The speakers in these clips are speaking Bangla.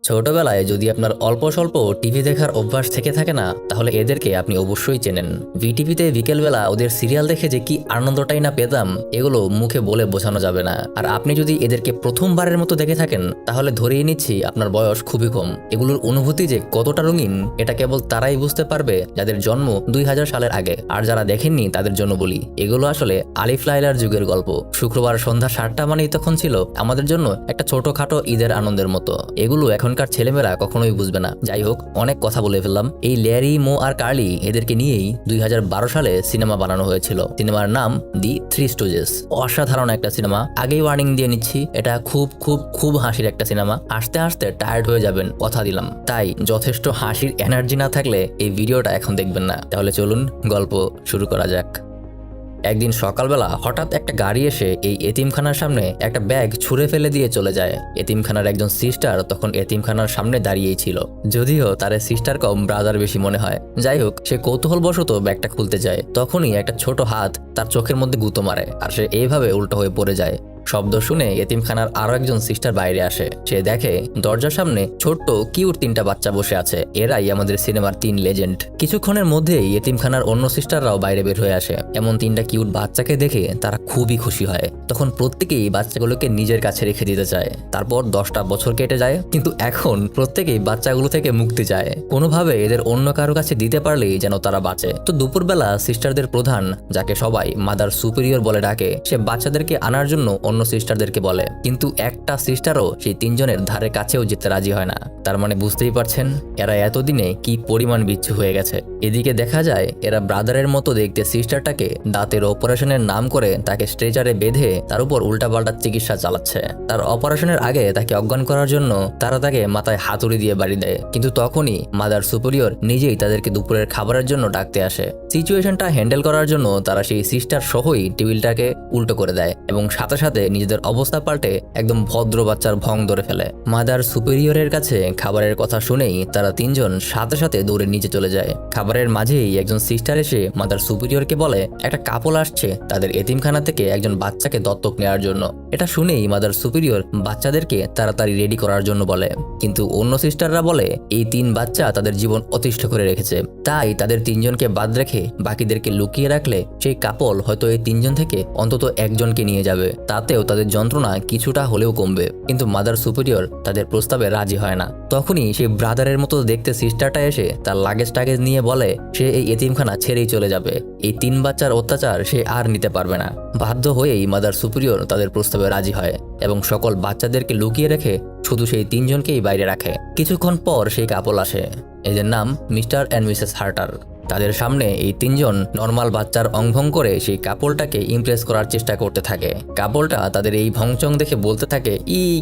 ছোটবেলায় যদি আপনার অল্প স্বল্প টিভি দেখার অভ্যাস থেকে থাকে না, তাহলে এদেরকে আপনি অবশ্যই চেনেন। ভিটিভিতে বিকেলবেলা ওদের সিরিয়াল দেখে যে কি আনন্দটাই না পেতাম, এগুলো মুখে বলে বোঝানো যাবে না। আর আপনি যদি এদেরকে প্রথমবারের মতো দেখে থাকেন, তাহলে ধরিয়ে নিচ্ছি আপনার বয়স খুবই কম। এগুলোর অনুভূতি যে কতটা রঙিন, এটা কেবল তারাই বুঝতে পারবে যাদের জন্ম 2000 সালের আগে। আর যারা দেখেননি তাদের জন্য বলি, এগুলো আসলে আলিফ লায়লার যুগের গল্প। শুক্রবার সন্ধ্যা 7টা মানেই তখন ছিল আমাদের জন্য একটা ছোটখাটো ঈদের আনন্দের মতো। এগুলো এখনকার ছেলেমেয়েরা কখনোই বুঝবে না। যাই হোক, অনেক কথা বলে ফেললাম। এই ল্যারি, মো আর কার্লি, এদেরকে নিয়েই 2012 সালে সিনেমা বানানো হয়েছিল। সিনেমার নাম দি থ্রি স্টুজেস। অসাধারণ একটা সিনেমা। আগেই ওয়ার্নিং দিয়ে নিচ্ছি, এটা খুব খুব খুব হাসির একটা সিনেমা। হাসতে হাসতে টায়ার্ড হয়ে যাবেন, কথা দিলাম। তাই যথেষ্ট হাসির এনার্জি না থাকলে এই ভিডিওটা এখন দেখবেন না। তাহলে চলুন গল্প শুরু করা যাক। একদিন সকালবেলা হঠাৎ একটা গাড়ি এসে এই এতিমখানার সামনে একটা ব্যাগ ছুঁড়ে ফেলে দিয়ে চলে যায়। এতিমখানার একজন সিস্টার তখন এতিমখানার সামনে দাঁড়িয়েই ছিল, যদিও তার সিস্টার কম ব্রাদার বেশি মনে হয়। যাই হোক, সে কৌতূহলবশত ব্যাগটা খুলতে যায়। তখনই একটা ছোট হাত তার চোখের মধ্যে গুঁতো মারে, আর সে এইভাবে উল্টো হয়ে পড়ে যায়। শব্দ শুনে এতিমখানার আরো একজন সিস্টার বাইরে আসে। সে দেখে দরজার সামনে ছোট্ট কিউট 3টা বাচ্চা বসে আছে। এরাই আমাদের সিনেমার 3 লেজেন্ড। কিছুক্ষণের মধ্যেই এতিমখানার অন্য সিস্টাররাও বাইরে বের হয়ে আসে। এমন 3টা কিউট বাচ্চাকে দেখে তারা খুবই খুশি হয়। তখন প্রত্যেকেই বাচ্চাগুলোকে নিজের কাছে রেখে দিতে চায়। তারপর 10টা বছর কেটে যায়, কিন্তু এখন প্রত্যেকেই বাচ্চাগুলো থেকে মুক্তি চায়। কোনোভাবে এদের অন্য কারো কাছে দিতে পারলেই যেন তারা বাঁচে। তো দুপুরবেলা সিস্টারদের প্রধান, যাকে সবাই মাদার সুপিরিয়র বলে ডাকে, সে বাচ্চাদেরকে আনার জন্য অন্য সিস্টারদেরকে বলে। কিন্তু একটা সিস্টারও সেই 3জনের ধারে কাছেও যেতে রাজি হয় না। তার মানে বুঝতেই পারছেন এরা এতদিনে কি পরিমাণ বিচ্ছু হয়ে গেছে। এদিকে দেখা যায় এরা ব্রাদারের মতো দেখতে সিস্টারটাকে দাঁতের অপারেশনের নাম করে তাকে স্ট্রেচারে বেঁধে তার উপর উল্টাপাল্টা চিকিৎসা চালাচ্ছে। তার অপারেশনের আগে তাকে অজ্ঞান করার জন্য তারা তাকে মাথায় হাতুড়ি দিয়ে বাড়ি দেয়। কিন্তু তখনই মাদার সুপিরিয়র নিজেই তাদেরকে দুপুরের খাবারের জন্য ডাকতে আসে। সিচুয়েশনটা হ্যান্ডেল করার জন্য তারা সেই সিস্টার সহই টেবিলটাকে উল্টো করে দেয় এবং সাথে সাথে নিজেদের অবস্থা পাল্টে একদম ভদ্র বাচ্চার ভং ধরে ফেলে। মাদার সুপিরিয়রের কাছে খাবারের কথা শুনেই তারা 3জন সাথে সাথে দৌড়ে নিচে চলে যায়। খাবারের মাঝেই একজন সিস্টার এসে মাদার সুপিরিয়রকে বলে একটা কাপল আসছে তাদের এতিমখানা থেকে একজন বাচ্চাকে দত্তক নেওয়ার জন্য। এটা শুনেই মাদার সুপিরিয়র বাচ্চাদেরকে তাড়াতাড়ি রেডি করার জন্য বলে। কিন্তু অন্য সিস্টাররা বলে এই 3 বাচ্চা তাদের জীবন অতিষ্ঠ করে রেখেছে, তাই তাদের 3জনকে বাদ রেখে বাকিদেরকে লুকিয়ে রাখলে সেই কাপল হয়তো এই 3জন থেকে অন্তত একজনকে নিয়ে যাবে, তাতেও তাদের যন্ত্রণা কিছুটা হলেও কমবে। কিন্তু মাদার সুপিরিয়র তাদের প্রস্তাবে রাজি হয় না। তখনই সেই ব্রাদারের মতো দেখতে সিস্টারটা এসে তার লাগেজ টাগেজ নিয়ে বলে সে এই এতিমখানা ছেড়েই চলে যাবে। এই 3 বাচ্চার অত্যাচার সে আর নিতে পারবে না। বাধ্য হয়েই মাদার সুপিরিয়র তাদের প্রস্তাবে রাজি হয় এবং সকল বাচ্চাদেরকে লুকিয়ে রেখে শুধু সেই 3জনকেই বাইরে রাখে। কিছুক্ষণ পর সেই কাপল আসে, এদের নাম মিস্টার অ্যান্ড মিসেস হার্টার। তাদের সামনে এই 3জন নর্মাল বাচ্চার অংভং করে সেই কাপলটাকে ইমপ্রেস করার চেষ্টা করতে থাকে। কাপলটা তাদের এই ভংচং দেখে বলতে থাকে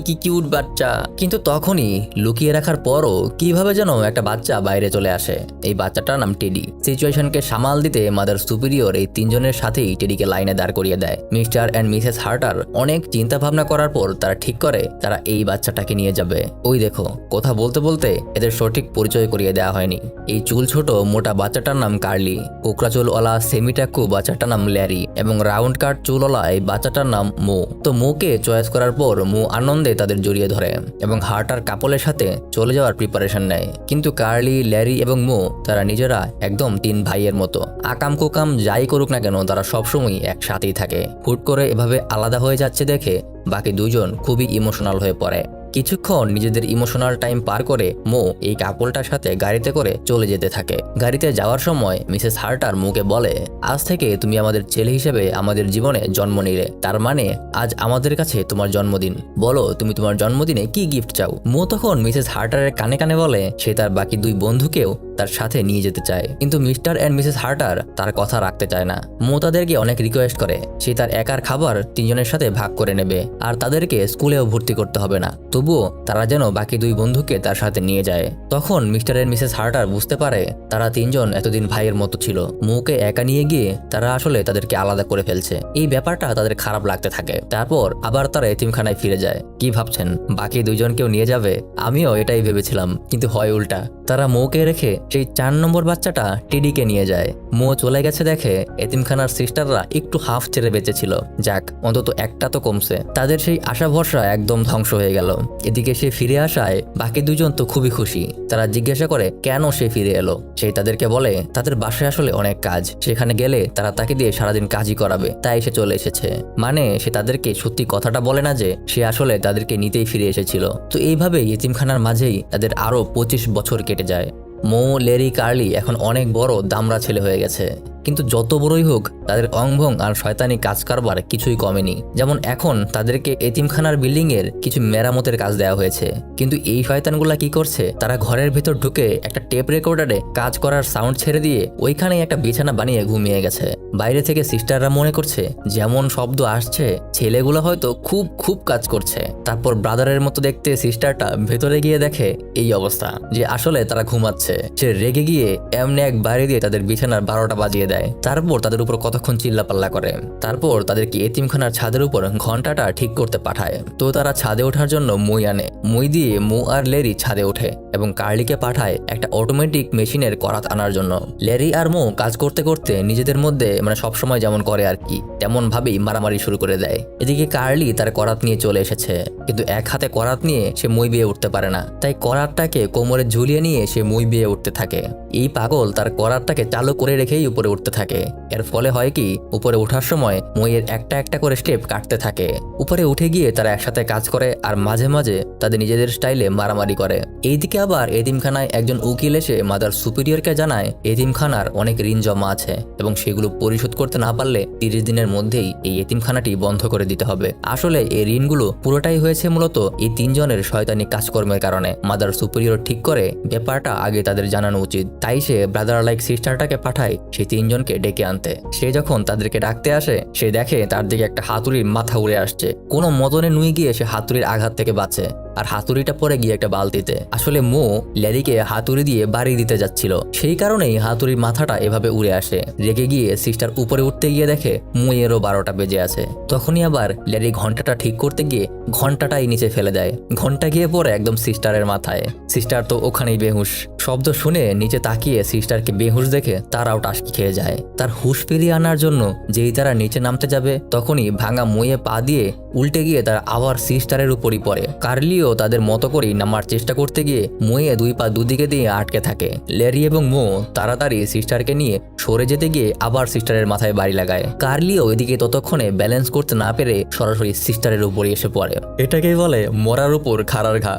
কি কিউট বাচ্চা। কিন্তু তখনই লুকিয়ে রাখার পরও কিভাবে যেন একটা বাচ্চা বাইরে চলে আসে। এই বাচ্চাটার নাম টেডি। সিচুয়েশনকে সামাল দিতে মাদার সুপিরিয়র এই 3জনের সাথেই টেডিকে লাইনে দাঁড় করিয়ে দেয়। মিস্টার অ্যান্ড মিসেস হার্টার অনেক চিন্তা ভাবনা করার পর তারা ঠিক করে তারা এই বাচ্চাটাকে নিয়ে যাবে। ওই দেখো, কথা বলতে বলতে এদের সঠিক পরিচয় করিয়ে দেওয়া হয়নি। এই চুল ছোট মোটা বাচ্চাটার নাম কার্লি, কোকড়া চুলওয়ালা সেমিটাকু বাচ্চাটার নাম ল্যারি এবং রাউন্ড কাট চুলওয়ালা এই বাচ্চাটার নাম মো। তো মোকে চয়েস করার পর মো আনন্দে তাদের জড়িয়ে ধরে এবং হার্টার কাপলের সাথে চলে যাওয়ার প্রিপারেশন নেয়। কিন্তু কার্লি, ল্যারি এবং মো তারা নিজেরা একদম 3 ভাইয়ের মতো। আকাম কুকাম যাই করুক না কেন তারা সবসময় একসাথেই থাকে। হুট করে এভাবে আলাদা হয়ে যাচ্ছে দেখে বাকি 2জন খুবই ইমোশনাল হয়ে পড়ে। কিছুক্ষণ নিজেদের ইমোশনাল টাইম পার করে মো এই কাপলটার সাথে গাড়িতে করে চলে যেতে থাকে। গাড়িতে যাওয়ার সময় মিসেস হার্টার মোকে বলে আজ থেকে তুমি আমাদের ছেলে হিসেবে আমাদের জীবনে জন্ম নিলে, তার মানে আজ আমাদের কাছে তোমার জন্মদিন। বলো তুমি তোমার জন্মদিনে কি গিফট চাও। মো তখন মিসেস হার্টারের কানে কানে বলে সে তার বাকি 2 বন্ধুকেও তার সাথে নিয়ে যেতে চায়। কিন্তু মিস্টার অ্যান্ড মিসেস হার্টার তার কথা রাখতে চায় না। মো তাদেরকে অনেক রিকোয়েস্ট করে সে তার একার খাবার 3জনের সাথে ভাগ করে নেবে আর তাদেরকে স্কুলেও ভর্তি করতে হবে না, তবুও তারা যেন বাকি 2 বন্ধুকে তার সাথে নিয়ে যায়। তখন মিস্টার অ্যান্ড মিসেস হার্টার বুঝতে পারে তারা 3জন এতদিন ভাইয়ের মতো ছিল। মোকে একা নিয়ে গিয়ে তারা আসলে তাদেরকে আলাদা করে ফেলছে। এই ব্যাপারটা তাদের খারাপ লাগতে থাকে। তারপর আবার তারা এতিমখানায় ফিরে যায়। কি ভাবছেন বাকি 2জনকেও নিয়ে যাবে? আমিও এটাই ভেবেছিলাম, কিন্তু হয় উল্টা। তারা মৌকে রেখে সেই 4 নম্বর বাচ্চাটা টেডিকে নিয়ে যায়। মৌ চলে গেছে দেখে এতিমখানার সিস্টাররা একটু হাফ ছেড়ে বেঁচেছিল। যাক, অন্তত একটা তো কমছে। তাদের সেই আশা ভরসা একদম ধ্বংস হয়ে গেল। এদিকে সে ফিরে আসায় বাকি দুজন তো খুবই খুশি। তারা জিজ্ঞাসা করে কেন সে ফিরে এলো। সে তাদেরকে বলে তাদের বাসায় আসলে অনেক কাজ, সেখানে গেলে তারা তাকে দিয়ে সারাদিন কাজই করাবে, তাই সে চলে এসেছে। মানে সে তাদেরকে সত্যি কথাটা বলে না যে সে আসলে তাদেরকে নিতেই ফিরে এসেছিল। তো এইভাবেই এতিমখানার মাঝেই তাদের আরো 25 বছর কেটে যায়। মৌ, লেরি, কার্লি এখন অনেক বড় দামড়া ছেলে হয়ে গেছে। কিন্তু যত বড়ই হোক তাদের অংভং আর শয়তানি কাজ কারবার কিছুই কমেনি। যেমন এখন তাদেরকে এতিমখানার বিল্ডিং এর কিছু মেরামতের কাজ দেওয়া হয়েছে। কিন্তু এই শয়তানগুলা কি করছে, তারা ঘরের ভেতর ঢুকে একটা টেপ রেকর্ডারে কাজ করার সাউন্ড ছেড়ে দিয়ে ওইখানেই একটা বিছানা বানিয়ে ঘুমিয়ে গেছে। বাইরে থেকে সিস্টাররা মনে করছে যেমন শব্দ আসছে ছেলেগুলো হয়তো খুব খুব কাজ করছে। তারপর ব্রাদারের মতো দেখতে সিস্টারটা ভেতরে গিয়ে দেখে এই অবস্থা, যে আসলে তারা ঘুমাচ্ছে। সে রেগে গিয়ে এমনি এক বাড়ি দিয়ে তাদের বিছানার 12টা বাজিয়ে দেয়। তারপর তাদের উপর কতক্ষণ চিল্লাপাল্লা করে। তারপর তাদেরকে এতিমখানার ছাদের উপর ঘন্টাটা ঠিক করতে পাঠায়। তো তারা ছাদে ওঠার জন্য মই আনে। মই দিয়ে মৌ আর লেরি ছাদে ওঠে এবং কার্লিকে পাঠায় একটা অটোমেটিক মেশিনের করাত আনার জন্য। লেরি আর মৌ কাজ করতে করতে নিজেদের মধ্যে সবসময় যেমন করে আর কি, তেমন ভাবেই মারামারি শুরু করে দেয়। এদিকে কার্লি তার করাত নিয়ে চলে এসেছে, কিন্তু এক হাতে করাত নিয়ে সে মই বিয়ে উঠতে পারে না। তাই করাতটাকে কোমরে ঝুলিয়ে নিয়ে সে মই বিয়ে উঠতে থাকে। এই পাগল তার করাতটাকে চালু করে রেখেই উপরে উঠতে থাকে। এর ফলে হয় কি, উপরে ওঠার সময় মইয়ের একটা একটা করে স্টেপ কাটতে থাকে। উপরে উঠে গিয়ে তারা একসাথে কাজ করে আর মাঝে মাঝে তাদের নিজেদের স্টাইলে মারামারি করে। এইদিকে আবার এতিমখানায় একজন উকিল এসে মাদার সুপিরিয়রকে জানায় এতিমখানার অনেক ঋণ জমা আছে এবং সেগুলো পরিশোধ করতে না পারলে 30 দিনের মধ্যেই এই এতিমখানাটি বন্ধ করে দিতে হবে। আসলে এই ঋণগুলো পুরোটাই হয়েছে মূলত এই 3 জনের শয়তানি কাজকর্মের কারণে। মাদার সুপিরিয়র ঠিক করে ব্যাপারটা আগে তাদের জানানো উচিত। তাই সে ব্রাদার লাইক সিস্টারটাকে পাঠায় সেই 3 জনকে ডেকে আনতে। সে যখন তাদেরকে ডাকতে আসে সে দেখে তার দিকে একটা হাতুড়ির মাথা উড়ে আসছে। কোনো মতনে নুয়ে গিয়ে সে হাতুড়ির আঘাত থেকে বাঁচে আর হাতুড়িটা পরে গিয়ে একটা বালতিতে। আসলে মৌ লেরিকে হাতুড়ি দিয়ে বাড়ি দিতে যাচ্ছিল, সেই কারণেই হাতুড়ির মাথাটা এভাবে উড়ে আসে। রেগে গিয়ে সিস্টার উপরে উঠতে গিয়ে দেখে মৌয়েরও 12টা বেজে আছে। তখনই আবার লেরি ঘন্টাটা ঠিক করতে গিয়ে ঘন্টাটাই নিচে ফেলে দেয়। ঘন্টা গিয়ে পড়ে একদম সিস্টারের মাথায়। সিস্টার তো ওখানেই বেহুশ। শব্দ শুনে নিচে তাকিয়ে সিস্টারকে বেহুশ দেখে তারাও টাসকি খেয়ে যায়। তার হুঁশ ফিরিয়ে আনার জন্য যেই তারা নিচে নামতে যাবে তখনই ভাঙা মইয়ে পা দিয়ে উল্টে গিয়ে তারা আবার সিস্টারের উপরই পড়ে। কার্লিও তাদের মতো করেই নামার চেষ্টা করতে গিয়ে মইয়ে 2 পা দুদিকে দিয়ে আটকে থাকে। লেরি এবং মৌ তাড়াতাড়ি সিস্টারকে নিয়ে সরে যেতে গিয়ে আবার সিস্টারের মাথায় বাড়ি লাগায়। কার্লিও এদিকে ততক্ষণে ব্যালেন্স করতে না পেরে সরাসরি সিস্টারের উপরে এসে পড়ে। এটাকেই বলে মরার উপর খাড়ার ঘা।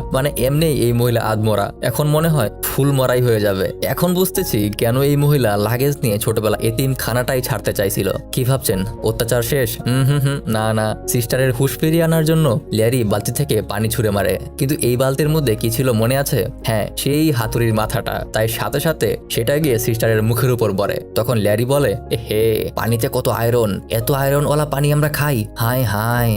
এমনি এই মহিলা আধমরা, এখন মনে হয় ফুল মরাই হয়ে যাবে। এখন বুঝতেছি কেন এই মহিলা লাগেজ নিয়ে ছোটবেলা এতিমখানাটাই ছাড়তে চাইছিল। কি ভাবছেন অত্যাচার শেষ? না, সিস্টারের হুঁশ ফিরিয়ে আনার জন্য লেরি বালতি থেকে পানি ছুঁড়ে মারে। কিন্তু এই বালতির মধ্যে কি ছিল মনে আছে? হ্যাঁ, সেই হাতুড়ির মাথাটা। তাই সাথে সাথে সেটা গিয়ে সিস্টারের মুখের উপর পড়ে। তখন লেরি বলে, হে, পানিতে কত আয়রন, এত আয়রনওয়ালা পানি আমরা খাই, হায় হায়।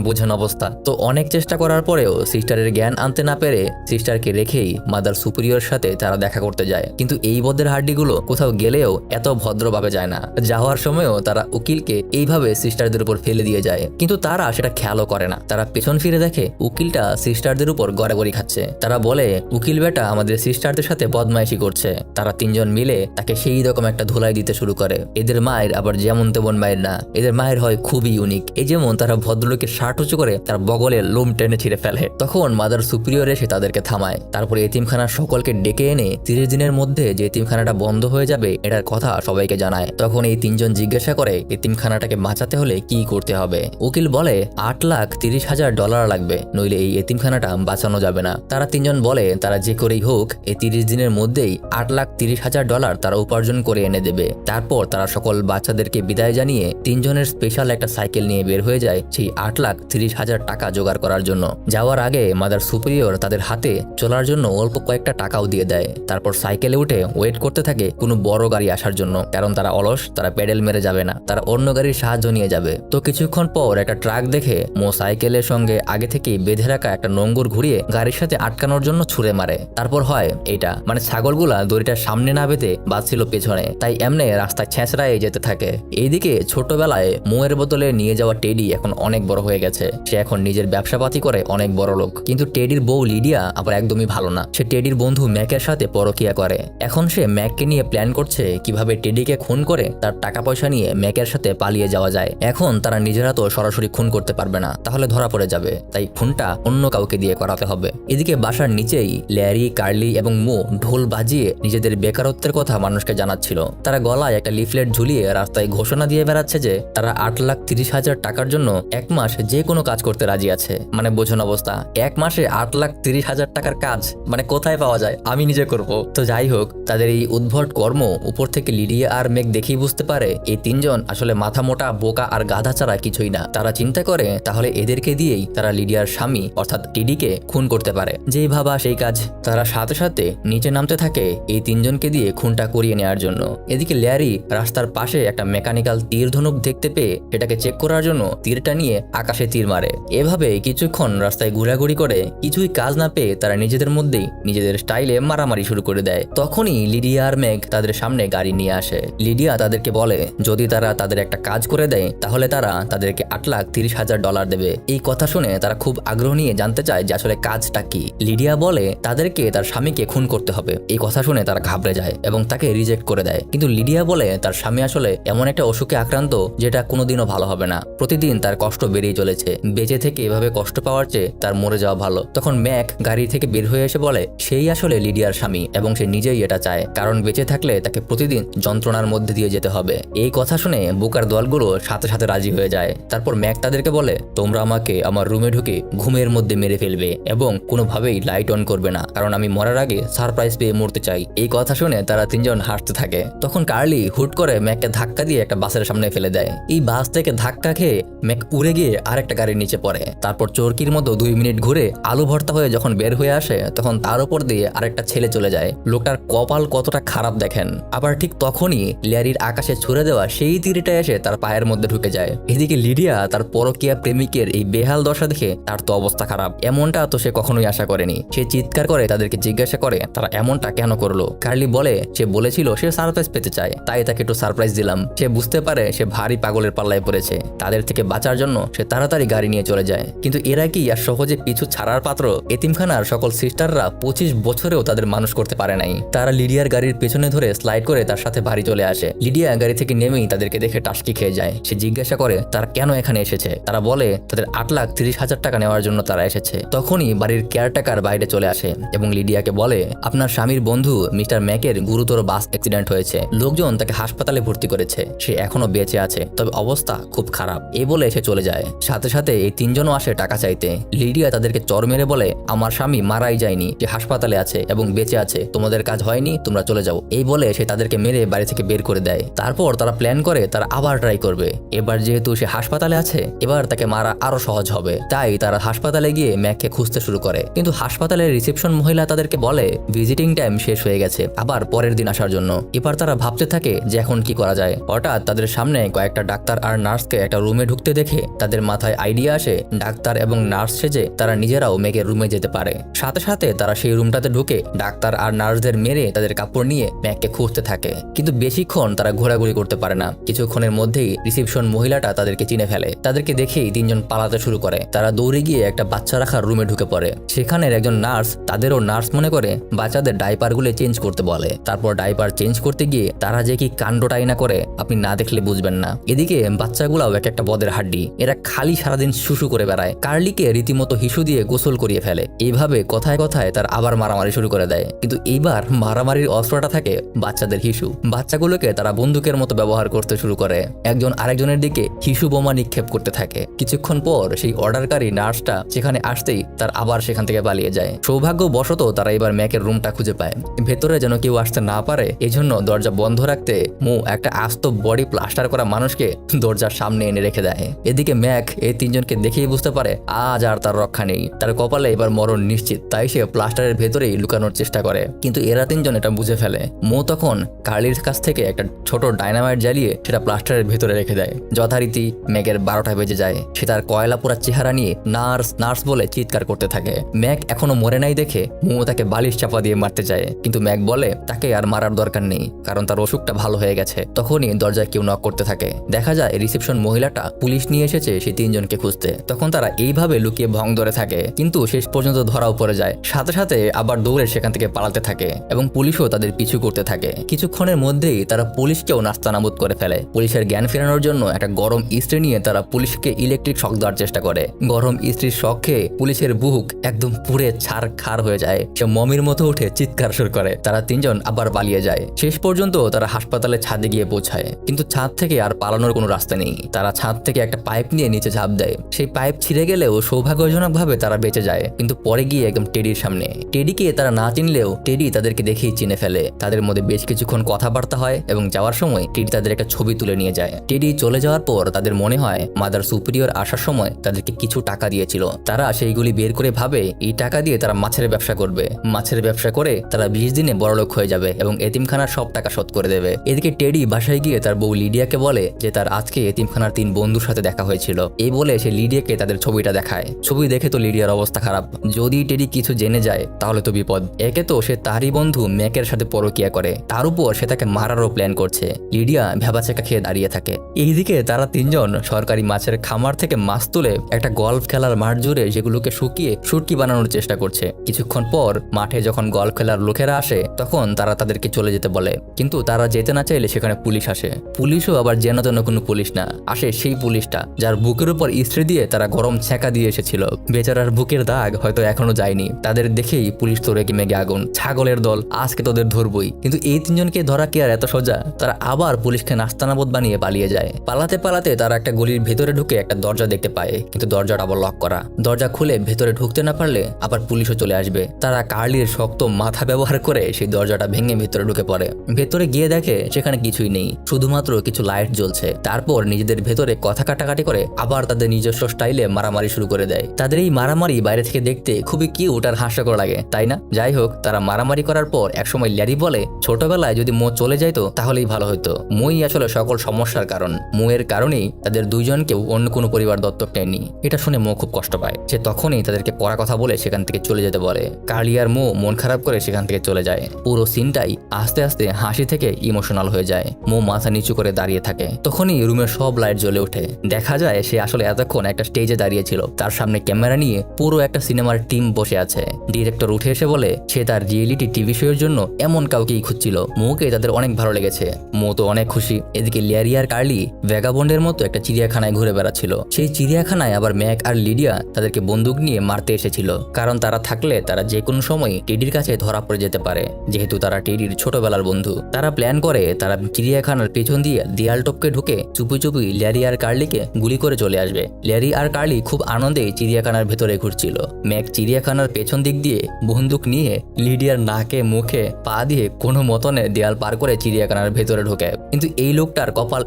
বোঝেন অবস্থা। তো অনেক চেষ্টা করার পরেও সিস্টারের জ্ঞান আনতে না পেরে সিস্টারকে রেখেই মাদার সুপিরিয়র সাথে তারা দেখা করতে যায়। কিন্তু এই বদের হাড্ডিগুলো কোথাও গেলেও এত ভদ্রভাবে যায় না। যাওয়ার সময়ও তারা উকিলকে এইভাবে সিস্টারদের উপর ফেলে দিয়ে যায়, কিন্তু তারা সেটা খেয়ালও করে না। তারা পেছন ফিরে দেখে উকিলটা সিস্টারদের উপর গড়াগড়ি খাচ্ছে। তারা বলে উকিল বেটা আমাদের সিস্টারদের সাথে বদমাইশি করছে। তারা 3 জন মিলে তাকে সেই রকম একটা ধুলাই দিতে শুরু করে। এদের মায়ের আবার যেমন তেমন মায়ের না, এদের মায়ের হয় খুবই ইউনিক। এই যেমন তারা ভদ্রলোকের শার্ট উঁচু করে তার বগলের লোম টেনে ছিঁড়ে ফেলে। তখন মাদার সুপিরিয়র এসে তাদেরকে থামায়। তারপরে এতিমখানার সকলকে ডেকে এনে 30 দিনের মধ্যে যে এতিমখানাটা বন্ধ হয়ে যাবে এটার কথা সবাইকে জানায়। তখন এই 3 জন জিজ্ঞাসা করে এতিমখানাটাকে বাঁচাতে হলে কি করতে হবে। উকিল বলে $8,30,000 লাগবে, নইলে এই এতিমখানাটা বাঁচানো যাবে না। তারা 3 জন বলে তারা যে করেই হোক এই 30 দিনের মধ্যেই $8,30,000 তারা উপার্জন করে এনে দেবে। তারপর তারা সকল বাচ্চাদেরকে বিদায় জানিয়ে 3 জনের স্পেশাল একটা সাইকেল নিয়ে বের হয়ে যায় সেই $8,30,000 টাকা জোগাড় করার জন্য। যাওয়ার আগে মাদার সুপিরিয়র তাদের হাতে চলার জন্য অল্প কয়েকটা টাকাও দিয়ে দেয়। তারপর সাইকেলে উঠে ওয়েট করতে থাকে কোনো বড় গাড়ি আসার জন্য, কারণ তারা অলস, তারা পেডেল মেরে যাবে না, তারা অন্য গাড়ির সাহায্য নিয়ে যাবে। তো কিছুক্ষণ পর একটা ট্রাক দেখে মো সাইকেলের সঙ্গে আগে থেকেই বেঁধে রাখা একটা নোঙ্গর ঘুরিয়ে গাড়ির সাথে আটকানোর জন্য ছুঁড়ে মারে। তারপর হয় এইটা, ছাগলগুলা দড়িটার সামনে না বেঁধে বাঁচছিল পেছনে, তাই এমনি রাস্তায় ছেঁচড়ায় যেতে থাকে। এইদিকে ছোটবেলায় মোয়ের বোতলে নিয়ে যাওয়া টেডি এখন অনেক বড় হয়ে গেছে। সে এখন নিজের ব্যবসাপাতি করে অনেক বড় লোক। কিন্তু টেডির বউ লিডিয়া আবার একদমই ভালো না। সে টেডির বন্ধু ম্যাক ম্যাকের সাথে পরকিয়া করে। এখন সে ম্যাককে নিয়ে প্ল্যান করছে কিভাবে টেডিকে খুন করে তার টাকা পয়সা নিয়ে ম্যাকের সাথে পালিয়ে যাওয়া যায়। এখন তারা নিজেরা তো সরাসরি খুন করতে পারবে না, তাহলে ধরা পড়ে যাবে, তাই খুনটা অন্য কাউকে দিয়ে করাতে হবে। এদিকে বাসার নিচেই ল্যারি, কার্লি এবং মো ঢোল বাজিয়ে নিজেদের বেকারত্বের কথা মানুষকে জানাচ্ছিল। তারা গলায় একটা লিফলেট ঝুলিয়ে রাস্তায় ঘোষণা দিয়ে বেড়াচ্ছে যে তারা 8,30,000 টাকার জন্য 1 মাস যে কোনো কাজ করতে রাজি আছে। মানে বোঝুন অবস্থা, 1 মাসে 8,30,000 টাকার কাজ মানে কোথায় পাওয়া যায়, আমি নিজে করব। তো যাই হোক, তাদের এই উদ্ভট কর্ম উপর থেকে লিডিয়া আর মেক দেখেই বুঝতে পারে এই তিনজন আসলে মাথা মোটা, বোকা আর গাধা ছাড়া কিছুই না। তারা চিন্তা করে তাহলে এদেরকে দিয়েই তারা লিডিয়ার স্বামী অর্থাৎ টেডিকে খুন করতে পারে। যেই ভাবা সেই কাজ। তারা সাথে সাথে নিচে নামতে থাকে এই তিনজনকে দিয়ে খুনটা করিয়ে নেওয়ার জন্য। এদিকে ল্যারি রাস্তার পাশে একটা মেকানিক্যাল তীর ধনুক দেখতে পেয়ে সেটাকে চেক করার জন্য তীরটা নিয়ে আকাশে তীর মারে। এভাবে কিছুক্ষণ রাস্তায় ঘোরাঘুরি করে কিছুই কাজ না পেয়ে তারা নিজেদের মধ্যেই নিজেদের স্টাইলে মারামারি শুরু করে দেয়। তখনই লিডিয়া আর মেঘ তাদের সামনে গাড়ি নিয়ে আসে। লিডিয়া তাদেরকে বলে যদি তারা তাদের একটা কাজ করে দেয় তাহলে তারা তাদেরকে $8,30,000 দেবে। এই কথা শুনে তারা খুব আগ্রহ নিয়ে জানতে চায় যে আসলে কাজটা কি। লিডিয়া বলে তাদেরকে তার স্বামীকে খুন করতে হবে। এই কথা শুনে তারা ঘাবড়ে যায় এবং তাকে রিজেক্ট করে দেয়। কিন্তু লিডিয়া বলে তার স্বামী আসলে এমন একটা অসুখে আক্রান্ত যেটা কোনোদিনও ভালো হবে না, প্রতিদিন তার কষ্ট বেড়েই চলেছে, বেঁচে থেকে এভাবে কষ্ট পাওয়ার চেয়ে তার মরে যাওয়া ভালো। তখন ম্যাক গাড়ি থেকে বের হয়ে এসে বলে সেই আসলে লিডিয়ার স্বামী এবং সে নিজেই এটা চায়, কারণ বেঁচে থাকলে তাকে প্রতিদিন যন্ত্রণার মধ্যে দিয়ে যেতে হবে। এই কথা শুনে বোকার দলগুলো সাথে সাথে রাজি হয়ে যায়। তারপর ম্যাক তাদেরকে বলে তোমরা আমাকে আমার রুমে ঢুকে ঘুমের মধ্যে মেরে ফেলবে এবং কোনোভাবেই লাইট অন করবে না, কারণ আমি মরার আগে সারপ্রাইজ পেয়ে মরতে চাই। এই কথা শুনে তারা তিনজন হাসতে থাকে। তখন কার্লি হুট করে ম্যাককে ধাক্কা দিয়ে একটা বাসের সামনে ফেলে দেয়। এই বাস থেকে ধাক্কা খেয়ে ম্যাক উড়ে গিয়ে আরেকটা গাড়ির নিচে পড়ে। তারপর চরকির মতো 2 মিনিট ঘুরে আলু ভর্তা হয়ে যখন বের হয়ে আসে তখন তার উপর দিয়ে আরেকটা ছেলে চলে যায়। লোকটার কপাল কতটা খারাপ দেখেন। আবার ঠিক তখনই ল্যারির আকাশে ছুড়ে দেওয়া সেই তীরটা এসে তার পায়ের মধ্যে ঢুকে যায়। এদিকে লিডিয়া তার পরকীয়া প্রেমিকের এই বেহাল দশা দেখে তার তো অবস্থা খারাপ, এমনটা তো সে কখনোই আশা করেনি। সে চিৎকার করে তাদেরকে জিজ্ঞাসা করে তারা এমনটা কেন করলো। কার্লি বলে সে বলেছিল সে সারপ্রাইজ পেতে চায়, তাই তাকে একটু সারপ্রাইজ দিলাম। সে বুঝতে পারে সে ভারী পাগলের পাল্লায় পড়েছে। তাদের থেকে বাঁচার জন্য সে তাড়াতাড়ি গাড়ি নিয়ে চলে যায়। কিন্তু এরা কি আর সহজে পিছু ছাড়ার পাত্র? এতিমখানার সকল সিস্টাররা 25 বছরেও তাদের মানুষ করতে পারে নাই। তারা লিডিয়ার গাড়ির পেছনে ধরে স্লাইড করে তার সাথে বাড়ি চলে আসে। লিডিয়া গাড়ি থেকে নেমেই তাদেরকে দেখে টাসকি খেয়ে যায়। সে জিজ্ঞাসা করে তারা কেন এখানে এসেছে। তারা বলে তাদের 8,30,000 টাকা নেওয়ার জন্য তারা এসেছে। তখনই বাড়ির কেয়ারটেকার বাইরে চলে আসে এবং লিডিয়াকে বলে আপনার স্বামীর বন্ধু মিস্টার ম্যাকের গুরুতর বাস অ্যাক্সিডেন্ট হয়েছে, লোকজন তাকে হাসপাতালে ভর্তি করেছে, সে এখনো বেঁচে আছে, তবে অবস্থা খুব খারাপ। এই বলে সে চলে যায়। সাথে সাথে এই তিনজনও আসে টাকা চাইতে। লিডিয়া তাদেরকে চর মেরে বলে আমার স্বামী মারাই যায়নি, যে হাসপাতালে আছে এবং বেঁচে আছে, তোমাদের কাজ হয়নি, তোমরা চলে যাও। এই বলে সে তাদেরকে মেরে বাড়ি থেকে বের করে দেয়। তারপর তারা প্ল্যান করে তারা আবার ট্রাই করবে। এবার যেহেতু সে হাসপাতালে আছে এবার তাকে মারা আরো সহজ হবে, তাই তারা হাসপাতালে গিয়ে ম্যাককে খুঁজতে শুরু করে। কিন্তু হাসপাতালের রিসেপশন মহিলা তাদেরকে বলে ভিজিটিং টাইম শেষ হয়ে গেছে, আবার পরের দিন আসার জন্য। এবার তারা ভাবতে থাকে যে এখন কি করা যায়। হঠাৎ তাদের সামনে কয়েকটা ডাক্তার আর নার্সকে একটা রুমে ঢুকতে দেখে তাদের মাথায় আইডিয়া আসে ডাক্তার এবং নার্স সেজে তারা নিজেরাও মেঘের রুমে যেতে পারে। সাথে সাথে তারা সেই রুমটাতে ঢুকে ডাক্তার আর নার্সদের মেরে তাদের কাপড় নিয়ে ম্যাককে খুঁজতে থাকে। কিন্তু বেশিক্ষণ তারা ঘোরাঘুরি করতে পারে না। কিছুক্ষণের মধ্যেই রিসেপশন মহিলাটা তাদেরকে চিনে ফেলে। তাদেরকে দেখেই তিনজন পালাতে শুরু করে। তারা দৌড়ে গিয়ে একটা বাচ্চা রাখার রুমে ঢুকে পড়ে। সেখানের একজন নার্স তাদেরও নার্স মনে করে বাচ্চাদের ডাইপারগুলো চেঞ্জ করতে বলে। তারপর ডাইপার চেঞ্জ করতে গিয়ে তারা যে কি কাণ্ডটাই না করে আপনি না দেখলে বুঝবেন না। এদিকে বাচ্চাগুলাও এক একটা বদের হাড্ডি, এরা খালি সারাদিন শুশু করে বেড়ায়। কার্লিকে রীতিমতো হিসু দিয়ে গোসল করিয়ে ফেলে। এইভাবে কথায় কথায় তার আবার মারামারি শুরু করে দেয়। কিন্তু এইবার মারামারির অস্ত্রটা থাকে বাচ্চাদের হিসু। বাচ্চাগুলোকে তারা বন্দুকের মতো ব্যবহার করতে শুরু করে। একজন আরেকজনের দিকে হিসু বোমা নিক্ষেপ করতে থাকে। কিছুক্ষণ পর সেই অর্ডারকারী নার্সটা সেখানে আসতেই তার আবার সেখান থেকে পালিয়ে যায়। সৌভাগ্যবশত তারা এবার ম্যাকের রুমটা খুঁজে পায়। ভেতরে যেন কেউ আসতে না পারে এজন্য দরজা বন্ধ রাখতে মু একটা আস্ত বডি প্লাস্টার করা মানুষকে দরজার সামনে এনে রেখে দেয়। এদিকে ম্যাক এই তিনজনকে দেখেই বুঝতে পারে আজ আর তার রক্ষা নেই। তার কপালে এবার মরণ নিশ্চিত, তাই সে প্লাস্টারের ভেতরেই লুকানোর চেষ্টা করে। কিন্তু এরা তিনজন এটা বুঝে ফেলে। মো তখন কার্লির কাছ থেকে একটা ছোট ডাইনামাইট জ্বালিয়ে সেটা প্লাস্টারের ভেতরে রেখে দেয়। যথারীতি ম্যাকের 12টা বেজে যায়। সে তার কয়লা পোড়া চেহারা নিয়ে নার্স নার্স বলে চিৎকার করতে থাকে। ম্যাক এখনো মরে নাই দেখে মো তাকে বালিশ চাপা দিয়ে মারতে চায়, কিন্তু ম্যাক বলে তাকে আর মারার দরকার নেই, কারণ তার অসুখটা ভালো হয়ে গেছে। তখনই দরজায় কেউ নক করতে থাকে। দেখা যায় রিসেপশন মহিলাটা পুলিশ নিয়ে এসেছে সেই তিনজনকে খুঁজতে। তখন তারা এইভাবে লুকিয়ে ভং ধরে থাকে, কিন্তু শেষ পর্যন্ত ধরাও পড়ে যায়। সাথে সাথে আবার দৌড়ে সেখান থেকে পালাতে থাকে এবং পুলিশও তাদের পিছু করতে থাকে। কিছুক্ষণের মধ্যেই তারা পুলিশকেও নাস্তানাবুদ করে ফেলে। পুলিশের জ্ঞান ফেরানোর জন্য একটা গরম ইস্ত্রি নিয়ে তারা পুলিশকে ইলেকট্রিক শক দেওয়ার চেষ্টা করে। গরম ইস্ত্রির শক খেয়ে পুলিশের বুক একদম পুড়ে ছারখার হয়ে যায়। সে মমির মতো উঠে চিৎকার শুরু করে। তারা তিনজন আবার পালিয়ে যায়। শেষ পর্যন্ত তারা হাসপাতালে ছাদে গিয়ে পৌঁছায়, কিন্তু ছাদ থেকে আর পালানোর কোনো রাস্তা নেই। তারা ছাদ থেকে একটা পাইপ নিয়ে নিচে ঝাঁপ দেয়। সেই পাইপ ছিঁড়ে গেলেও সৌভাগ্যজনকভাবে তারা বেঁচে যায়, কিন্তু পরে গিয়ে একদম টেডির সামনে। টেডিকে তারা না চিনলেও টেডি তাদেরকে দেখেই চিনে ফেলে। তাদের মধ্যে বেশ কিছুক্ষণ কথাবার্তা হয় এবং যাওয়ার সময় টেডি তাদের একটা ছবি তুলে নিয়ে যায়। টেডি চলে যাওয়ার পর তাদের মনে হয় মাদার সুপিরিয়র আসার সময় তাদেরকে কিছু টাকা দিয়েছিল। তারা সেইগুলি বের করে ভাবে এই টাকা দিয়ে তারা মাছের ব্যবসা করবে। মাছের ব্যবসা করে তারা 20 দিনে বড়লোক হয়ে যাবে এবং এতিমখানার সব টাকা শোধ করে দেবে। এদিকে টেডি বাসায় গিয়ে তার বউ লিডিয়াকে বলে যে তার আজকে এতিমখানার 3 বন্ধুর সাথে দেখা হয়েছিল। এই বলে সে লিডিয়াকে তাদের ছবিটা দেখায়। ছবি দেখে তো লিডিয়ার অবস্থা খারাপ। যদি টেডি কিছু জেনে যায় তাহলে তো বিপদ। একে তো সে তারই বন্ধু ম্যাকের সাথে পরকিয়া করে, তার উপর সে তাকে মারারও প্ল্যান করছে। লিডিয়া ভেবাচেকা খেয়ে দাঁড়িয়ে থাকে। এইদিকে তারা তিনজন সরকারি মাছের খামার থেকে মাছ তুলে একটা গল্ফ খেলার মাঠ জুড়ে সেগুলোকে শুকিয়ে শুটকি বানানোর চেষ্টা করছে। কিছুক্ষণ পর মাঠে যখন গল্ফ খেলার লোকেরা আসে তখন তারা তাদেরকে চলে যেতে বলে, কিন্তু তারা যেতে না চাইলে সেখানে পুলিশ আসে। পুলিশও আবার যেন তেন কোনো পুলিশ না, আসে সেই পুলিশটা যার বুকের উপর ইস্ত্রি দিয়ে তারা গরম ছ্যাঁকা দিয়ে এসেছিল। বেচারার বুকের দাগ হয়তো এখনো যায়নি। তাদের দেখেই পুলিশ তো রেগে মেগে আগুন, ছাগলের দল, আজকে তোদের ধরবই। কিন্তু এই তিনজনকে ধরা কি আর এত সোজা? তারা আবার পুলিশকে নাস্তানাবুদ বানিয়ে পালিয়ে যায়। পালাতে পালাতে তারা একটা গলির ভেতরে ঢুকে একটা দরজা দেখতে পায়, কিন্তু দরজাটা আবার লক করা। দরজা খুলে ভেতরে ঢুকতে না পারলে আবার পুলিশও চলে আসবে। তারা কার্লির শক্ত মাথা ব্যবহার করে সেই দরজাটা ভেঙে ভেতরে ঢুকে পড়ে। ভেতরে গিয়ে দেখে সেখানে কিছুই নেই, শুধুমাত্র কিছু লাইট জ্বলছে। তারপর নিজেদের ভেতরে কথা কাটাকাটি করে আবার তাদের নিজস্ব স্টাইলে মারামারি শুরু করে দেয়। তাদের এই মারামারি বাইরে থেকে দেখতে খুবই কিউট আর হাস্যকর লাগে, তাই না? যাই হোক, তারা মারামারি করার পর একসময় ল্যারি বলে ছোটবেলায় যদি মো চলে যাইতো তাহলেই ভালো হতো। মই আসলে সকল সমস্যার কারণ। মোয়ের কারণেই তাদের দুইজনকেও অন্য কোনো পরিবার দত্তক নেয়নি। এটা শুনে মো খুব কষ্ট পায়। সে তখনই তাদেরকে কড়া কথা বলে সেখান থেকে চলে যেতে বলে। কার্লি আর মো মন খারাপ করে সেখান থেকে চলে যায়। পুরো সিনটাই আস্তে আস্তে হাসি থেকে ইমোশনাল হয়ে যায়। মো মাথা নিচু করে দাঁড়িয়ে থাকে। তখনই রুমের সব লাইট জ্বলে ওঠে। দেখা যায় সে আসলে এতক্ষণ একটা স্টেজে দাঁড়িয়েছিল। তার সামনে ক্যামেরা নিয়ে পুরো একটা সিনেমার টিম বসে আছে। ডিরেক্টর উঠে এসে বলে সে তার রিয়েলিটি টিভি শো এর জন্য এমন কাউকেই খুঁজছিল। মোকে তাদের অনেক ভালো লেগেছে। মো তো অনেক খুশি। এদিকে ল্যারি আর কার্লি ভ্যাগাবন্ডের মতো একটা চিড়িয়াখানায় ঘুরে বেড়াচ্ছিল। সেই চিড়িয়াখানায় আবার ম্যাক আর লিডিয়া তাদেরকে বন্দুক নিয়ে মারতে এসেছিল, কারণ তারা থাকলে তারা যে কোনো সময় টেডির কাছে ধরা পড়ে যেতে পারে, যেহেতু তারা টেডির ছোটবেলার বন্ধু। তারা প্ল্যান করে তারা চিড়িয়াখানার পেছন দিয়ে দেয়াল টপকে ঢুকে চুপি চুপি ল্যারি আর কার্লিকে গুলি করে চলে আসবে। ল্যারি আর কার্লি খুব আনন্দে চিড়িয়াখানার ভেতরে ঘুরছিল। ম্যাক চিড়িয়াখানার পেছন দিক দিয়ে বন্দুক নিয়ে লিডিয়ার নাকে মুখে পা দিয়ে কোনো মতনে দেয়াল পার করে চিড়িয়াখানার ভেতরে ঢোকে। কিন্তু এই লোকটার কপাল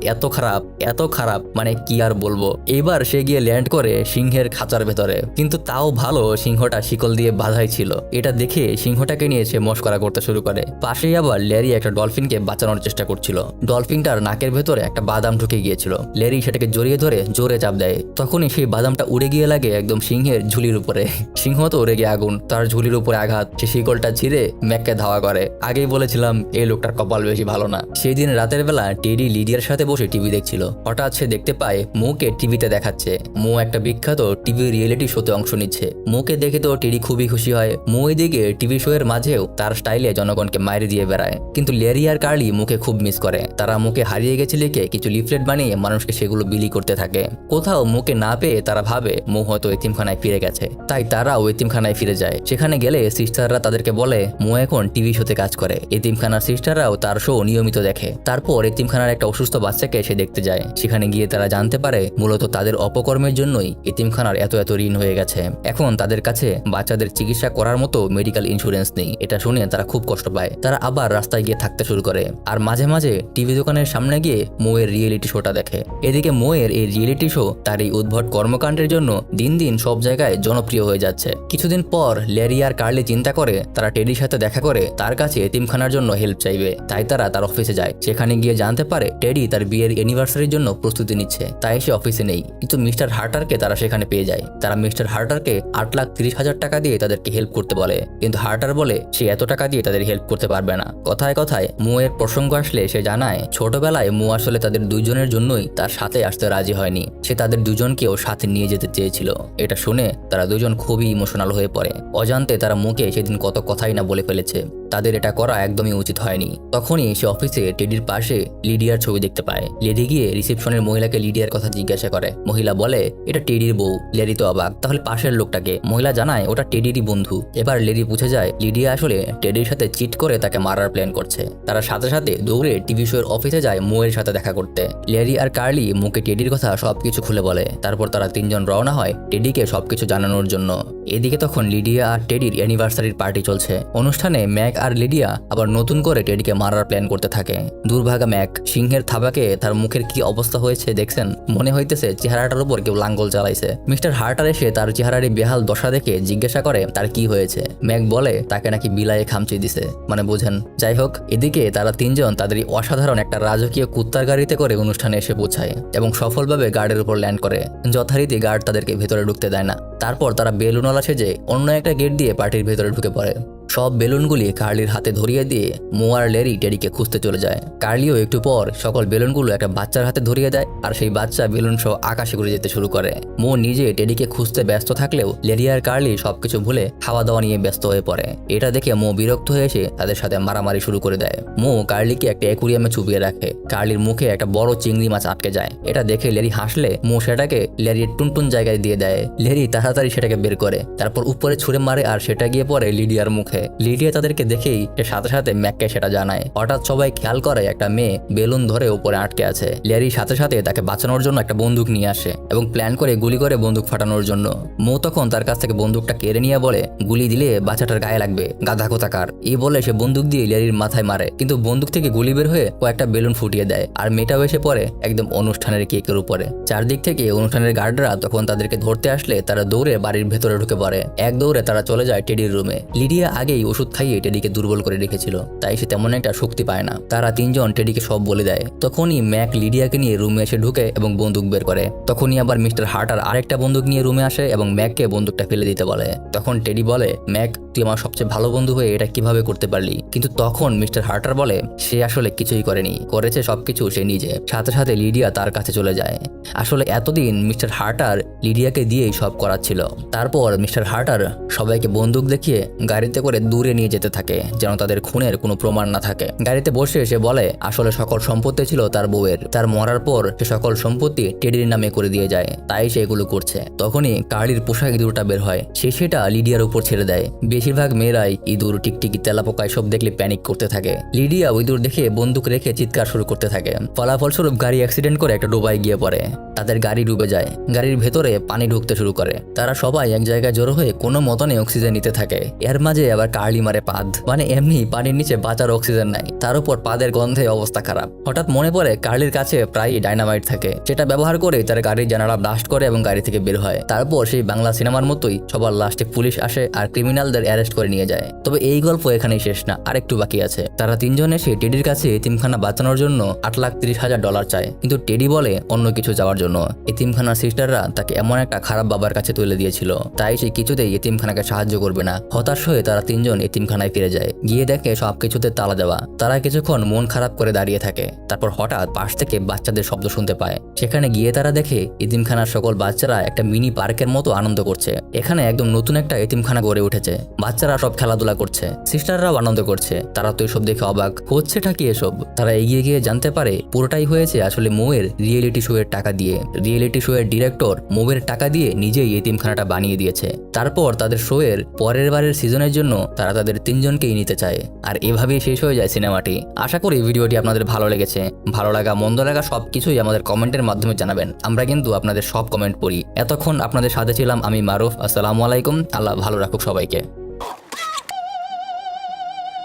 এত খারাপ মানে কি আর বলবো। এবার সে গিয়ে ল্যান্ড করে সিংহের খাঁচার ভেতরে, কিন্তু তাও ভালো সিংহটা শিকল দিয়ে বাঁধাই ছিল। এটা দেখে সিংহটাকে নিয়ে সে মস্করা করতে শুরু করে। পাশেই আবার ল্যারি একটা ডলফিনকে বাঁচানোর চেষ্টা করছিল। ডলফিনটার নাকের ভেতরে একটা বাদাম ঢুকে গিয়েছিল। ল্যারি সেটাকে জড়িয়ে ধরে জোরে চাপ দেয়। তখনই সেই বাদামটা উড়ে গিয়ে লাগে একদম সিংহের ঝুলির উপরে। সিংহ তো রেগে আগুন, তার ঝুলির উপরে আঘাত। সে শিকলটা ছিঁড়ে ম্যাককে ধাওয়া করে। আগেই বলেছিলাম এই লোকটার কপাল বেশি ভালো না। সেই দিন রাতের বেলা টেডি লিডিয়ার সাথে বসে টিভি দেখছিল। হঠাৎ সে দেখতে পায় মোকে টিভিতে দেখাচ্ছে। মো একটা বিখ্যাত টিভি রিয়েলিটি শোতে অংশ নিচ্ছে। মোকে দেখে তো টেডি খুবই খুশি হয়। মো এদিকে টিভি শো এর মাঝেও তার স্টাইলে জনগণকে মাইরে দিয়ে বেড়ায়। কিন্তু ল্যারি আর কার্লি মুখে খুব মিস করে। তারা মুখে হারিয়ে গেছে লিখে কিছু লিফলেট বানিয়ে মানুষকে সেগুলো বিলি করতে থাকে। কোথাও মুখে না পেয়ে তারা ভাবে মো হয়তো এতিমখানায় ফিরে গেছে, তাই তারাও এতিমখানায় ফিরে যায়। সেখানে গেলে সিস্টাররা তাদেরকে বলে মো এখন টিভি শোতে কাজ করে। এতিমখানার সিস্টাররাও তার শো নিয়মিত দেখে। তারপর এতিমখানার একটা অসুস্থ বাচ্চাকে সে দেখতে যায়। সেখানে গিয়ে তারা জানতে পারে মূলত তাদের অপকর্মের জন্যই এতিমখানার এত ঋণ হয়ে গেছে। এখন তাদের কাছে বাচ্চাদের চিকিৎসা করার মতো মেডিকেল ইন্স্যুরেন্স নেই। এটা শুনে তারা খুব কষ্ট পায়। তারা আবার রাস্তায় গিয়ে থাকতে শুরু করে আর মাঝে মাঝে টিভি দোকানের সামনে গিয়ে মোয়ের রিয়েলিটি শোটা দেখে। এদিকে মোয়ের এই রিয়েলিটি শো তার এই উদ্ভট কর্মকাণ্ডের জন্য দিন দিন সব জায়গায় জনপ্রিয় হয়ে যাচ্ছে। কিছুদিন পর ল্যারি আর কার্লি চিন্তা করে তারা টেডির সাথে দেখা করে তার কাছে এতিমখানার জন্য হেল্প চাইবে। তাই তারা তার অফিসে যায়। সেখানে গিয়ে জানতে পারে টেডি তার বিয়ের অ্যানিভার্সারির জন্য প্রস্তুতি নিচ্ছে, তাই সে অফিসে নেই। কিন্তু মিস্টার হার্টারকে তারা সেখানে পেয়ে যায়। তারা মিস্টার হার্টারকে 8,30,000 টাকা দিয়ে তাদেরকে হেল্প করতে বলে, কিন্তু হার্টার বলে সে এত টাকা দিয়ে তাদের হেল্প করতে পারবে না। কথায় কথায় মোয়ের প্রসঙ্গ আসলে সে জানায় ছোটবেলায় মো আসলে তাদের দুজনের জন্যই তার সাথে আসতে রাজি হয়নি। সে তাদের দুজনকেও সাথে নিয়ে যেতে চেয়েছিল। এটা শুনে তারা দুজন খুবই ইমোশনাল হয়ে পড়ে। অজান্তে তারা মুখে সেদিন সেদিন কত কথাই না বলে ফেলেছে। তাদের এটা করা একদমই উচিত হয়নি। তখনই সে অফিসে টেডির পাশে লিডিয়ার ছবি দেখতে পায়। লেডি গিয়ে রিসেপশনের মহিলাকে লিডিয়ার কথা জিজ্ঞাসা করে। মহিলা বলে এটা টেডির বউ। লেডি তো অবাক, তাহলে পাশের লোকটাকে? মহিলা জানায় ওটা টেডিরই বন্ধু। এবার লেডি বুঝে যায় লিডিয়া আসলে টেডির সাথে চিট করে তাকে মারার প্ল্যান করছে। তারা সাথে সাথে দৌড়ে টিভি শোয়ের অফিসে যায় মোয়ের সাথে দেখা করতে। লেডি আর কার্লি মুখে টেডির কথা সবকিছু খুলে বলে। তারপর তারা তিনজন রওনা হয় টেডিকে সবকিছু জানানোর জন্য। এদিকে তখন লিডিয়া আর টেডির অ্যানিভার্সারির পার্টি চলছে। অনুষ্ঠানে ম্যাক আর লিডিয়া আবার নতুন করে টেডিকে মারার প্ল্যান করতে থাকে। দুর্ভাগা ম্যাক সিংহের থাবাকে তার মুখের কি অবস্থা হয়েছে দেখছেন? মনে হইতেছে চেহারাটার উপর কেউ লাঙ্গল চালাইছে। মিস্টার হার্টার এসে তার চেহারার বেহাল দশা দেখে জিজ্ঞাসা করে তার কি হয়েছে। ম্যাক বলে তাকে নাকি বিলায়ে খামচি দিছে, মানে বোঝেন। যাই হোক, এদিকে তারা তিনজন তাদের অসাধারণ একটা রাজকীয় কুত্তার গাড়িতে করে অনুষ্ঠানে এসে পৌঁছায় এবং সফলভাবে গার্ডের উপর ল্যান্ড করে। যথারীতি গার্ড তাদেরকে ভেতরে ঢুকতে দেয় না। তারপর তারা বেলুনওয়ালা সেজে অন্য একটা গেট দিয়ে পার্টির ভেতরে ঢুকে পড়ে। সব বেলুনগুলি কার্লির হাতে ধরিয়ে দিয়ে মো আর লেরি টেডিকে খুঁজতে চলে যায়। কার্লিও একটু পর সকল বেলুনগুলো একটা বাচ্চার হাতে ধরিয়ে দেয় আর সেই বাচ্চা বেলুন সহ আকাশে ঘুরে যেতে শুরু করে। মো নিজে টেডিকে খুঁজতে ব্যস্ত থাকলেও লেরি আর কার্লি সবকিছু ভুলে খাওয়া দাওয়া নিয়ে ব্যস্ত হয়ে পড়ে। এটা দেখে মো বিরক্ত হয়ে এসে তাদের সাথে মারামারি শুরু করে দেয়। মো কার্লিকে একটা অ্যাকুরিয়ামে চুপিয়ে রাখে। কার্লির মুখে একটা বড় চিংড়ি মাছ আটকে যায়। এটা দেখে লেরি হাসলে মো সেটাকে লেরির টুনটুন জায়গায় দিয়ে দেয়। লেরি তাড়াতাড়ি সেটাকে বের করে, তারপর উপরে ছুঁড়ে মারে আর সেটা গিয়ে পড়ে লিডিয়ার মুখে। লিডিয়া তাদেরকে দেখেই সে সাথে সাথে ম্যাককে সেটা জানায়। হঠাৎ সবাই খেয়াল করে একটা মেয়ে বেলুন ধরে উপরে আটকে আছে। লেরি সাথে সাথে তাকে বাঁচানোর জন্য একটা বন্দুক নিয়ে আসে এবং প্ল্যান করে গুলি করে বন্দুক ফাটানোর জন্য। মো তখন তার কাছ থেকে বন্দুকটা কেড়ে নিয়ে বলে গুলি দিলে বাচ্চাটার গায়ে লাগবে, গাধা কোথাকার। এই বলে সে বন্দুক দিয়ে লেরির মাথায় মারে, কিন্তু বন্দুক থেকে গুলি বের হয়ে কয়েকটা বেলুন ফুটিয়ে দেয় আর মেয়েটাও এসে পড়ে একদম অনুষ্ঠানের কেকের উপরে। চারদিক থেকে অনুষ্ঠানের গার্ডরা তখন তাদেরকে ধরতে আসলে তারা দৌড়ে বাড়ির ভেতরে ঢুকে পড়ে। এক দৌড়ে তারা চলে যায় টেডির রুমে। লিডিয়া আগেই ওষুধ খাইয়ে টেডিকে দুর্বল করে রেখেছিল, তাই সে তেমন একটা শক্তি পায় না। তারা তিনজন টেডিকে সব বলে দেয়। তখনই ম্যাক লিডিয়াকে নিয়ে রুমে এসে ঢুকে এবং বন্দুক বের করে। তখনই আবার মিস্টার হার্টার আরেকটা বন্দুক নিয়ে রুমে আসে এবং ম্যাককে বন্দুকটা ফেলে দিতে বলে। তখন টেডি বলে ম্যাক তুই আমার সবচেয়ে ভালো বন্ধু হয়ে এটা কিভাবে করতে পারলি? কিন্তু তখন মিস্টার হার্টার বলে সে আসলে কিছুই করেনি, করেছে সবকিছু সে নিজে। সাথে সাথে লিডিয়া তার কাছে চলে যায়। আসলে এতদিন মিস্টার হার্টার লিডিয়াকে দিয়েই সব করাচ্ছিল। তারপর মিস্টার হার্টার সবাইকে বন্দুক দেখিয়ে গাড়িতে করে দূরে নিয়ে যেতে থাকে যেন তাদের খুনের কোনো প্রমাণ না থাকে। গাড়িতে বসে সে বলে আসলে সকল সম্পত্তি ছিল তার বউয়ের। তার মরার পর সে সকল সম্পত্তি টেডির নামে করে দিয়ে যায়, তাই সে এগুলো করছে। তখনই কার্লির পোশাক ইঁদুরটা বের হয়। সে সেটা লিডিয়ার উপর ছেড়ে দেয়। বেশিরভাগ মেয়েরাই ইঁদুর, টিকটিকি, তেলাপোকা এসব দেখলে প্যানিক করতে থাকে। লিডিয়া ইঁদুর দেখে বন্দুক রেখে চিৎকার শুরু করতে থাকে। ফলাফলস্বরূপ গাড়ি অ্যাক্সিডেন্ট করে একটা ডোবায় গিয়ে পড়ে। তাদের গাড়ি ডুবে যায়। গাড়ির ভেতরে পানি ঢুকতে শুরু করে। তারা সবাই এক জায়গায় জড়ো হয়ে কোনো মতনে অক্সিজেন নিতে থাকে। এর মাঝে আবার কার্লি মারে পাদ, মানে এমনি পানির নিচে বাঁচার অক্সিজেন নাই, তার উপর পাদের গন্ধে অবস্থা খারাপ। হঠাৎ মনে পড়ে কার্লির কাছে প্রায় ডাইনামাইট থাকে, সেটা ব্যবহার করে তার গাড়ির জানালা ব্লাস্ট করে এবং গাড়ি থেকে বের হয়। তারপর সেই বাংলা সিনেমার মতোই সবার লাস্টে পুলিশ আসে আর ক্রিমিনালদের অ্যারেস্ট করে নিয়ে যায়। তবে এই গল্প এখানেই শেষ না, আরেকটু বাকি আছে। তারা তিনজন এসে টেডির কাছে এতিমখানা বাঁচানোর জন্য $8,30,000 চায়, কিন্তু টেডি বলে অন্য কিছু যাওয়ার জন্য। এতিমখানার সিস্টাররা তাকে এমন একটা খারাপ বাবার কাছে তুলে দিয়েছিল, তাই সে কিছুতেই এতিমখানাকে সাহায্য করবে না। হতাশ হয়ে তারা তিনজন এতিমখানায় ফিরে যায়। গিয়ে দেখে সবকিছুতে তালা দেওয়া। তারা কিছুক্ষণ মন খারাপ করে দাঁড়িয়ে থাকে। তারপর হঠাৎ পাশ থেকে বাচ্চাদের শব্দ শুনতে পায়। সেখানে গিয়ে তারা দেখে এতিমখানার সকল বাচ্চারা একটা মিনি পার্কের মতো আনন্দ করছে। এখানে একদম নতুন একটা এতিমখানা গড়ে উঠেছে। বাচ্চারা সব খেলাধুলা করছে, সিস্টাররাও আনন্দ করছে। তারা তো এসব দেখে অবাক, হচ্ছেটা কি এসব? তারা এগিয়ে গিয়ে জানতে পারে পুরোটাই হয়েছে আসলে মোয়ের রিয়েলিটি শো এর টাকা দিয়ে। রিয়েলিটি শো এর ডিরেক্টর মোয়ের টাকা দিয়ে নিজেই এতিমখানাটা বানিয়ে দিয়েছে। তারপর তাদের শো এর পরের বারের সিজনের জন্য তারা তাদের তিনজনকেই নিতে চায়। আর এভাবেই শেষ হয়ে যায় সিনেমাটি। আশা করি ভিডিওটি আপনাদের ভালো লেগেছে। ভালো লাগা মন্দ লাগা সবকিছুই আমাদের কমেন্টের মাধ্যমে জানাবেন। আমরা কিন্তু আপনাদের সব কমেন্ট পড়ি। এতক্ষণ আপনাদের সাথে ছিলাম আমি মারুফ। আসসালামু আলাইকুম। আল্লাহ ভালো রাখুক সবাইকে।